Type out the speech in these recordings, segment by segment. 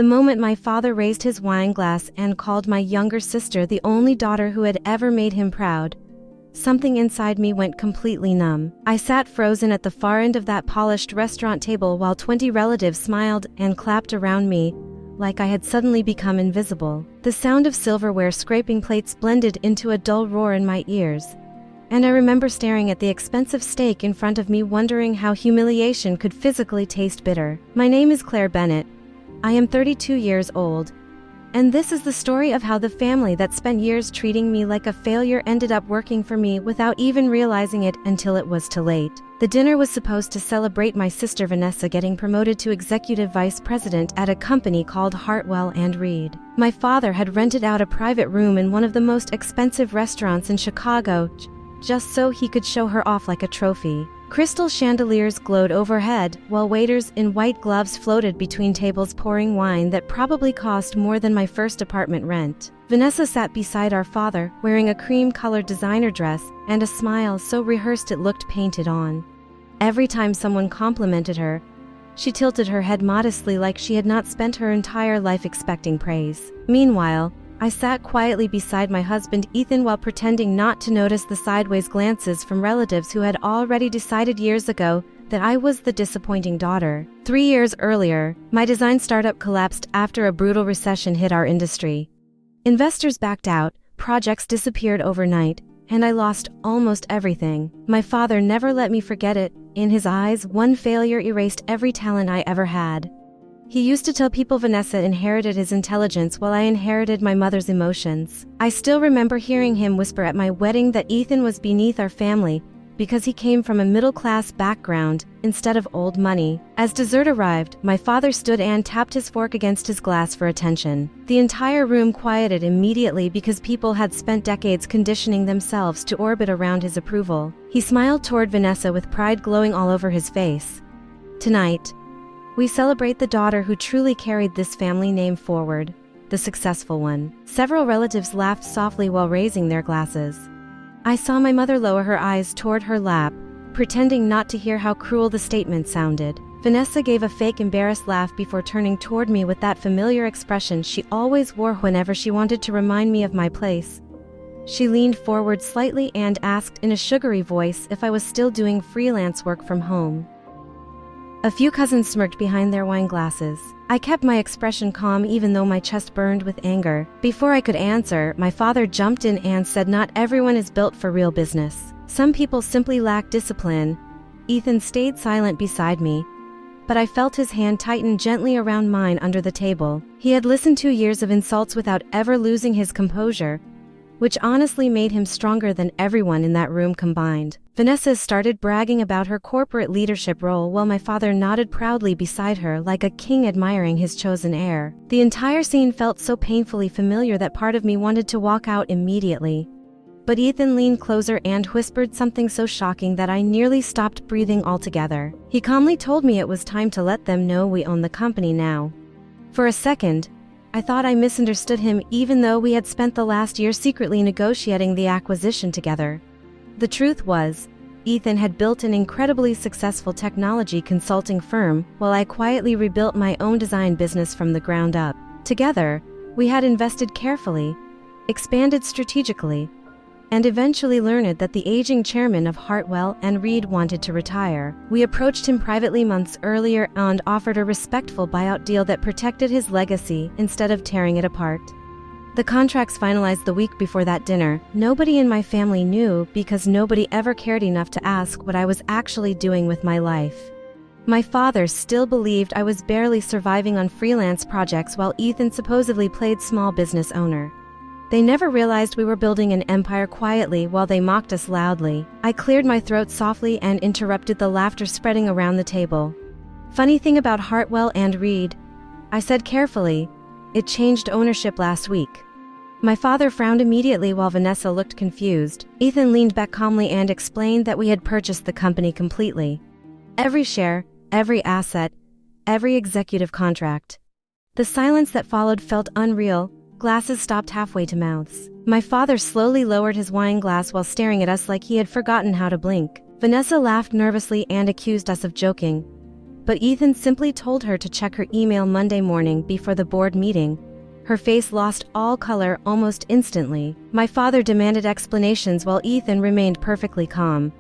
The moment my father raised his wine glass and called my younger sister the only daughter who had ever made him proud, something inside me went completely numb. I sat frozen at the far end of that polished restaurant table while 20 relatives smiled and clapped around me, like I had suddenly become invisible. The sound of silverware scraping plates blended into a dull roar in my ears, and I remember staring at the expensive steak in front of me, wondering how humiliation could physically taste bitter. My name is Claire Bennett. I am 32 years old, and this is the story of how the family that spent years treating me like a failure ended up working for me without even realizing it until it was too late. The dinner was supposed to celebrate my sister Vanessa getting promoted to executive vice president at a company called Hartwell & Reed. My father had rented out a private room in one of the most expensive restaurants in Chicago, just so he could show her off like a trophy. Crystal chandeliers glowed overhead, while waiters in white gloves floated between tables pouring wine that probably cost more than my first apartment rent. Vanessa sat beside our father, wearing a cream-colored designer dress and a smile so rehearsed it looked painted on. Every time someone complimented her, she tilted her head modestly like she had not spent her entire life expecting praise. Meanwhile, I sat quietly beside my husband Ethan while pretending not to notice the sideways glances from relatives who had already decided years ago that I was the disappointing daughter. 3 years earlier, my design startup collapsed after a brutal recession hit our industry. Investors backed out, projects disappeared overnight, and I lost almost everything. My father never let me forget it. In his eyes, one failure erased every talent I ever had. He used to tell people Vanessa inherited his intelligence while I inherited my mother's emotions. I still remember hearing him whisper at my wedding that Ethan was beneath our family because he came from a middle-class background instead of old money. As dessert arrived, my father stood and tapped his fork against his glass for attention. The entire room quieted immediately because people had spent decades conditioning themselves to orbit around his approval. He smiled toward Vanessa with pride glowing all over his face. Tonight, we celebrate the daughter who truly carried this family name forward, the successful one. Several relatives laughed softly while raising their glasses. I saw my mother lower her eyes toward her lap, pretending not to hear how cruel the statement sounded. Vanessa gave a fake embarrassed laugh before turning toward me with that familiar expression she always wore whenever she wanted to remind me of my place. She leaned forward slightly and asked in a sugary voice if I was still doing freelance work from home. A few cousins smirked behind their wine glasses. I kept my expression calm even though my chest burned with anger. Before I could answer, my father jumped in and said not everyone is built for real business. Some people simply lack discipline. Ethan stayed silent beside me, but I felt his hand tighten gently around mine under the table. He had listened to years of insults without ever losing his composure, which honestly made him stronger than everyone in that room combined. Vanessa started bragging about her corporate leadership role while my father nodded proudly beside her like a king admiring his chosen heir. The entire scene felt so painfully familiar that part of me wanted to walk out immediately. But Ethan leaned closer and whispered something so shocking that I nearly stopped breathing altogether. He calmly told me it was time to let them know we own the company now. For a second, I thought I misunderstood him even though we had spent the last year secretly negotiating the acquisition together. The truth was, Ethan had built an incredibly successful technology consulting firm while I quietly rebuilt my own design business from the ground up. Together, we had invested carefully, expanded strategically, and eventually learned that the aging chairman of Hartwell & Reed wanted to retire. We approached him privately months earlier and offered a respectful buyout deal that protected his legacy instead of tearing it apart. The contracts finalized the week before that dinner. Nobody in my family knew because nobody ever cared enough to ask what I was actually doing with my life. My father still believed I was barely surviving on freelance projects while Ethan supposedly played small business owner. They never realized we were building an empire quietly while they mocked us loudly. I cleared my throat softly and interrupted the laughter spreading around the table. Funny thing about Hartwell & Reed, I said carefully, it changed ownership last week. My father frowned immediately while Vanessa looked confused. Ethan leaned back calmly and explained that we had purchased the company completely. Every share, every asset, every executive contract. The silence that followed felt unreal. Glasses stopped halfway to mouths. My father slowly lowered his wine glass while staring at us like he had forgotten how to blink. Vanessa laughed nervously and accused us of joking. but Ethan simply told her to check her email Monday morning before the board meeting. Her face lost all color almost instantly. My father demanded explanations while Ethan remained perfectly calm.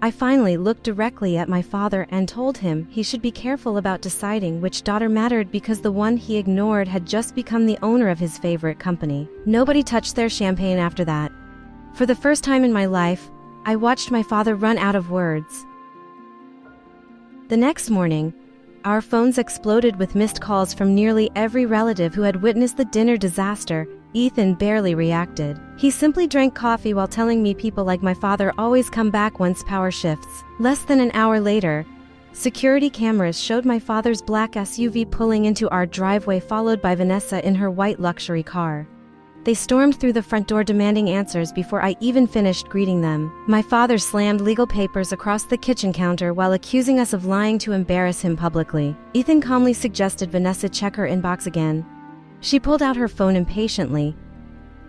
I finally looked directly at my father and told him he should be careful about deciding which daughter mattered because the one he ignored had just become the owner of his favorite company. Nobody touched their champagne after that. For the first time in my life, I watched my father run out of words. The next morning, our phones exploded with missed calls from nearly every relative who had witnessed the dinner disaster. Ethan barely reacted. He simply drank coffee while telling me people like my father always come back once power shifts. Less than an hour later, security cameras showed my father's black SUV pulling into our driveway, followed by Vanessa in her white luxury car. They stormed through the front door demanding answers before I even finished greeting them. My father slammed legal papers across the kitchen counter while accusing us of lying to embarrass him publicly. Ethan calmly suggested Vanessa check her inbox again. She pulled out her phone impatiently,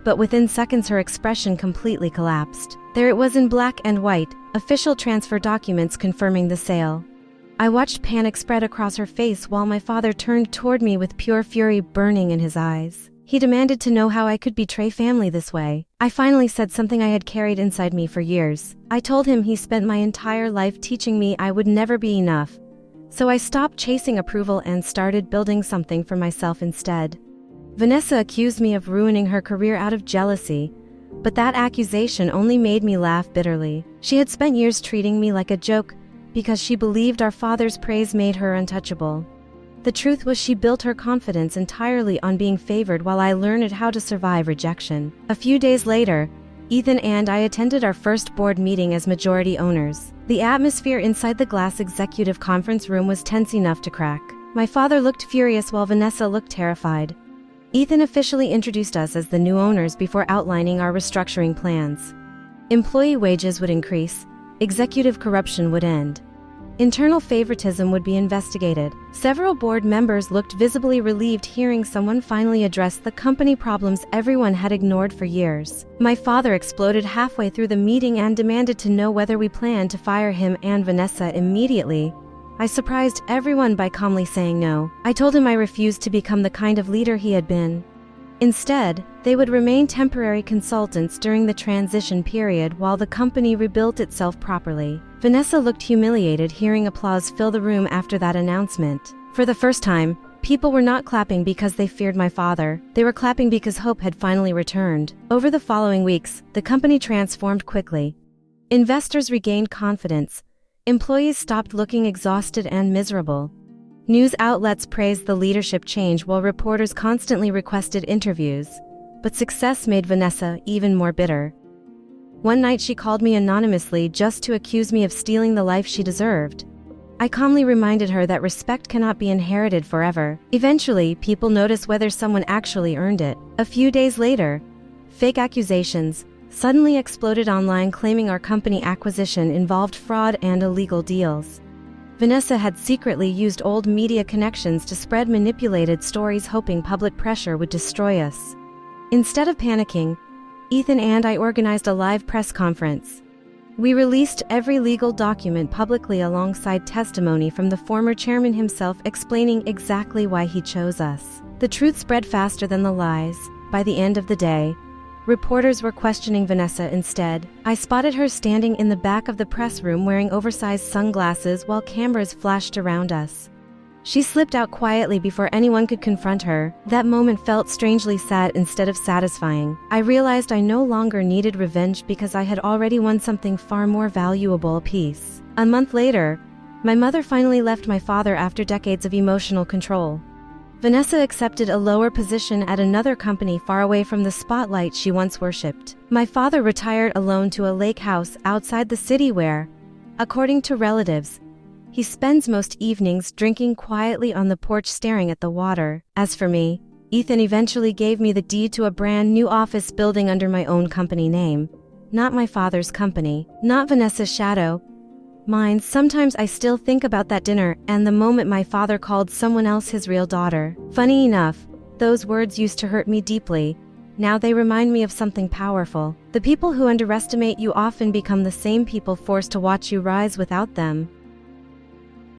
but within seconds her expression completely collapsed. There it was in black and white, official transfer documents confirming the sale. I watched panic spread across her face while my father turned toward me with pure fury burning in his eyes. He demanded to know how I could betray family this way. I finally said something I had carried inside me for years. I told him he spent my entire life teaching me I would never be enough, so I stopped chasing approval and started building something for myself instead. Vanessa accused me of ruining her career out of jealousy, but that accusation only made me laugh bitterly. She had spent years treating me like a joke because she believed our father's praise made her untouchable. The truth was she built her confidence entirely on being favored while I learned how to survive rejection. A few days later, Ethan and I attended our first board meeting as majority owners. The atmosphere inside the glass executive conference room was tense enough to crack. My father looked furious while Vanessa looked terrified. Ethan officially introduced us as the new owners before outlining our restructuring plans. Employee wages would increase, executive corruption would end. Internal favoritism would be investigated. Several board members looked visibly relieved hearing someone finally address the company problems everyone had ignored for years. My father exploded halfway through the meeting and demanded to know whether we planned to fire him and Vanessa immediately. I surprised everyone by calmly saying no. I told him I refused to become the kind of leader he had been. Instead, they would remain temporary consultants during the transition period while the company rebuilt itself properly. Vanessa looked humiliated hearing applause fill the room after that announcement. For the first time, people were not clapping because they feared my father. They were clapping because hope had finally returned. Over the following weeks, the company transformed quickly. Investors regained confidence. Employees stopped looking exhausted and miserable. News outlets praised the leadership change while reporters constantly requested interviews. But success made Vanessa even more bitter. One night she called me anonymously just to accuse me of stealing the life she deserved. I calmly reminded her that respect cannot be inherited forever. Eventually, people notice whether someone actually earned it. A few days later, fake accusations suddenly exploded online claiming our company acquisition involved fraud and illegal deals. Vanessa had secretly used old media connections to spread manipulated stories hoping public pressure would destroy us. Instead of panicking, Ethan and I organized a live press conference. We released every legal document publicly alongside testimony from the former chairman himself explaining exactly why he chose us. The truth spread faster than the lies. By the end of the day, reporters were questioning Vanessa instead. I spotted her standing in the back of the press room wearing oversized sunglasses while cameras flashed around us. She slipped out quietly before anyone could confront her. That moment felt strangely sad instead of satisfying. I realized I no longer needed revenge because I had already won something far more valuable: peace. A month later, my mother finally left my father after decades of emotional control. Vanessa accepted a lower position at another company far away from the spotlight she once worshipped. My father retired alone to a lake house outside the city where, according to relatives, he spends most evenings drinking quietly on the porch staring at the water. As for me, Ethan eventually gave me the deed to a brand new office building under my own company name. Not my father's company, not Vanessa's shadow. Mine. Sometimes I still think about that dinner and the moment my father called someone else his real daughter. Funny enough, those words used to hurt me deeply. Now they remind me of something powerful. The people who underestimate you often become the same people forced to watch you rise without them.